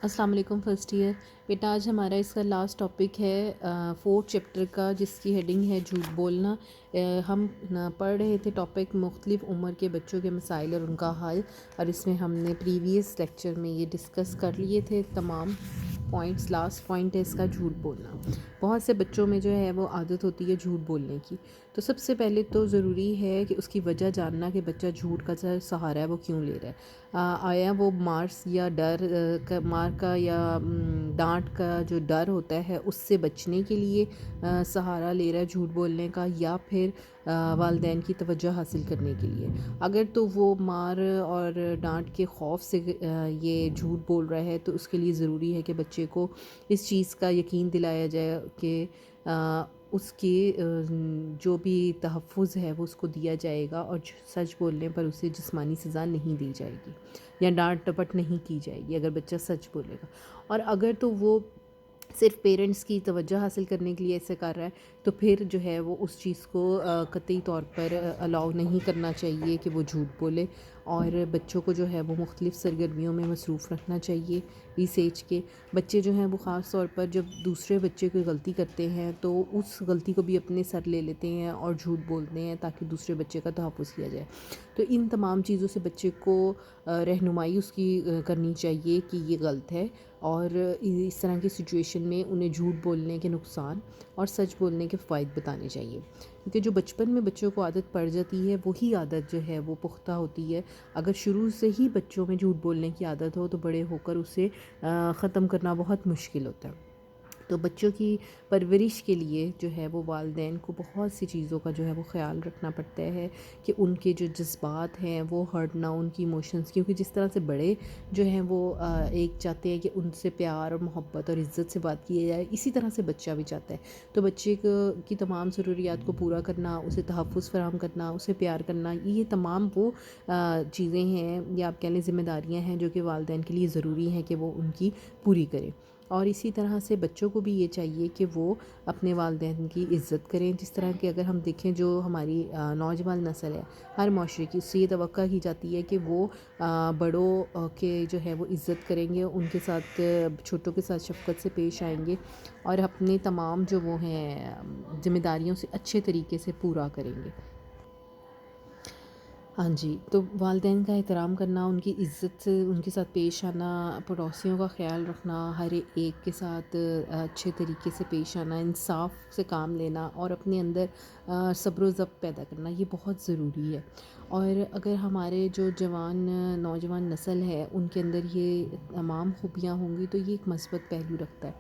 السلام علیکم first year بیٹا، آج ہمارا اس کا لاسٹ ٹاپک ہے 4 چیپٹر کا، جس کی ہیڈنگ ہے جھوٹ بولنا۔ ہم پڑھ رہے تھے ٹاپک مختلف عمر کے بچوں کے مسائل اور ان کا حل، اور اس میں ہم نے پریویس لیکچر میں یہ ڈسکس کر لیے تھے تمام پوائنٹس۔ لاسٹ پوائنٹ ہے اس کا جھوٹ بولنا۔ بہت سے بچوں میں جو ہے وہ عادت ہوتی ہے جھوٹ بولنے کی، تو سب سے پہلے تو ضروری ہے کہ اس کی وجہ جاننا کہ بچہ جھوٹ کا سہارا ہے وہ کیوں لے رہا ہے۔ آیا وہ مارس یا ڈر مار کا یا ڈانٹ کا جو ڈر ہوتا ہے اس سے بچنے کے لیے سہارا لے رہا ہے جھوٹ بولنے کا، یا پھر والدین کی توجہ حاصل کرنے کے لیے؟ اگر تو وہ مار اور ڈانٹ کے خوف سے یہ جھوٹ بول رہا ہے، تو اس کے لیے ضروری ہے کہ بچے کو اس چیز کا یقین دلایا جائے کہ اس کے جو بھی تحفظ ہے وہ اس کو دیا جائے گا، اور سچ بولنے پر اسے جسمانی سزا نہیں دی جائے گی یا ڈانٹ ٹپٹ نہیں کی جائے گی اگر بچہ سچ بولے گا۔ اور اگر تو وہ صرف پیرنٹس کی توجہ حاصل کرنے کے لیے ایسے کر رہا ہے، تو پھر جو ہے وہ اس چیز کو قطعی طور پر الاؤ نہیں کرنا چاہیے کہ وہ جھوٹ بولے، اور بچوں کو جو ہے وہ مختلف سرگرمیوں میں مصروف رکھنا چاہیے اس ایج کے۔ بچے جو ہیں وہ خاص طور پر جب دوسرے بچے کوئی غلطی کرتے ہیں تو اس غلطی کو بھی اپنے سر لے لیتے ہیں اور جھوٹ بولتے ہیں تاکہ دوسرے بچے کا تحفظ کیا جائے۔ تو ان تمام چیزوں سے بچے کو رہنمائی اس کی کرنی چاہیے کہ یہ غلط ہے، اور اس طرح کی سچویشن میں انہیں جھوٹ بولنے کے نقصان اور سچ بولنے کے فوائد بتانے چاہیے، کیونکہ جو بچپن میں بچوں کو عادت پڑ جاتی ہے وہی عادت جو ہے وہ پختہ ہوتی ہے۔ اگر شروع سے ہی بچوں میں جھوٹ بولنے کی عادت ہو تو بڑے ہو کر اسے ختم کرنا بہت مشکل ہوتا ہے۔ تو بچوں کی پرورش کے لیے جو ہے وہ والدین کو بہت سی چیزوں کا جو ہے وہ خیال رکھنا پڑتا ہے کہ ان کے جو جذبات ہیں وہ ہرٹ نہ، ان کی ایموشنز، کیونکہ جس طرح سے بڑے جو ہیں وہ ایک چاہتے ہیں کہ ان سے پیار اور محبت اور عزت سے بات کی جائے، اسی طرح سے بچہ بھی چاہتا ہے۔ تو بچے کی تمام ضروریات کو پورا کرنا، اسے تحفظ فراہم کرنا، اسے پیار کرنا، یہ تمام وہ چیزیں ہیں یا آپ کہہ لیں ذمہ داریاں ہیں جو کہ والدین کے لیے ضروری ہیں کہ وہ ان کی پوری کریں۔ اور اسی طرح سے بچوں کو بھی یہ چاہیے کہ وہ اپنے والدین کی عزت کریں، جس طرح کہ اگر ہم دیکھیں جو ہماری نوجوان نسل ہے، ہر معاشرے کی، اس سے یہ توقع کی جاتی ہے کہ وہ بڑوں کے جو ہے وہ عزت کریں گے، ان کے ساتھ چھوٹوں کے ساتھ شفقت سے پیش آئیں گے، اور اپنے تمام جو وہ ہیں ذمہ داریوں سے اچھے طریقے سے پورا کریں گے۔ ہاں جی، تو والدین کا احترام کرنا، ان کی عزت سے ان کے ساتھ پیش آنا، پڑوسیوں کا خیال رکھنا، ہر ایک کے ساتھ اچھے طریقے سے پیش آنا، انصاف سے کام لینا، اور اپنے اندر صبر و ضبط پیدا کرنا، یہ بہت ضروری ہے۔ اور اگر ہمارے جو نوجوان نسل ہے ان کے اندر یہ تمام خوبیاں ہوں گی تو یہ ایک مثبت پہلو رکھتا ہے۔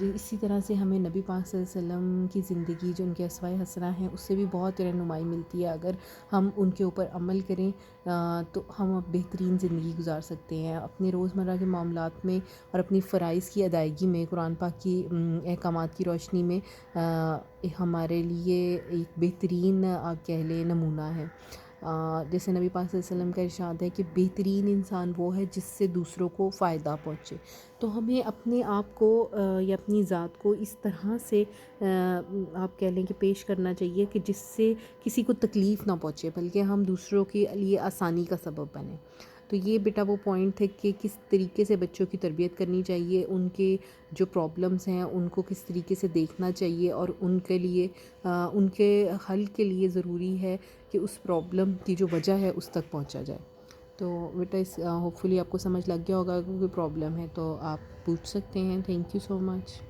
اسی طرح سے ہمیں نبی پاک صلی اللہ علیہ وسلم کی زندگی جو ان کے اسوۂ حسنہ ہیں اس سے بھی بہت رہنمائی ملتی ہے۔ اگر ہم ان کے اوپر عمل کریں تو ہم بہترین زندگی گزار سکتے ہیں اپنے روزمرہ کے معاملات میں، اور اپنی فرائض کی ادائیگی میں قرآن پاک کی احکامات کی روشنی میں ہمارے لیے ایک بہترین آپ کہہ لیں نمونہ ہے۔ جیسے نبی پاک صلی اللہ علیہ وسلم کا ارشاد ہے کہ بہترین انسان وہ ہے جس سے دوسروں کو فائدہ پہنچے۔ تو ہمیں اپنے آپ کو یا اپنی ذات کو اس طرح سے آپ کہہ لیں کہ پیش کرنا چاہیے کہ جس سے کسی کو تکلیف نہ پہنچے بلکہ ہم دوسروں کے لیے آسانی کا سبب بنیں۔ تو یہ بیٹا وہ پوائنٹ تھے کہ کس طریقے سے بچوں کی تربیت کرنی چاہیے، ان کے جو پرابلمز ہیں ان کو کس طریقے سے دیکھنا چاہیے، اور ان کے لیے ان کے حل کے لیے ضروری ہے کہ اس پرابلم کی جو وجہ ہے اس تک پہنچا جائے۔ تو بیٹا اس ہوپ فلی آپ کو سمجھ لگ گیا ہوگا، کوئی پرابلم ہے تو آپ پوچھ سکتے ہیں۔ Thank you so much.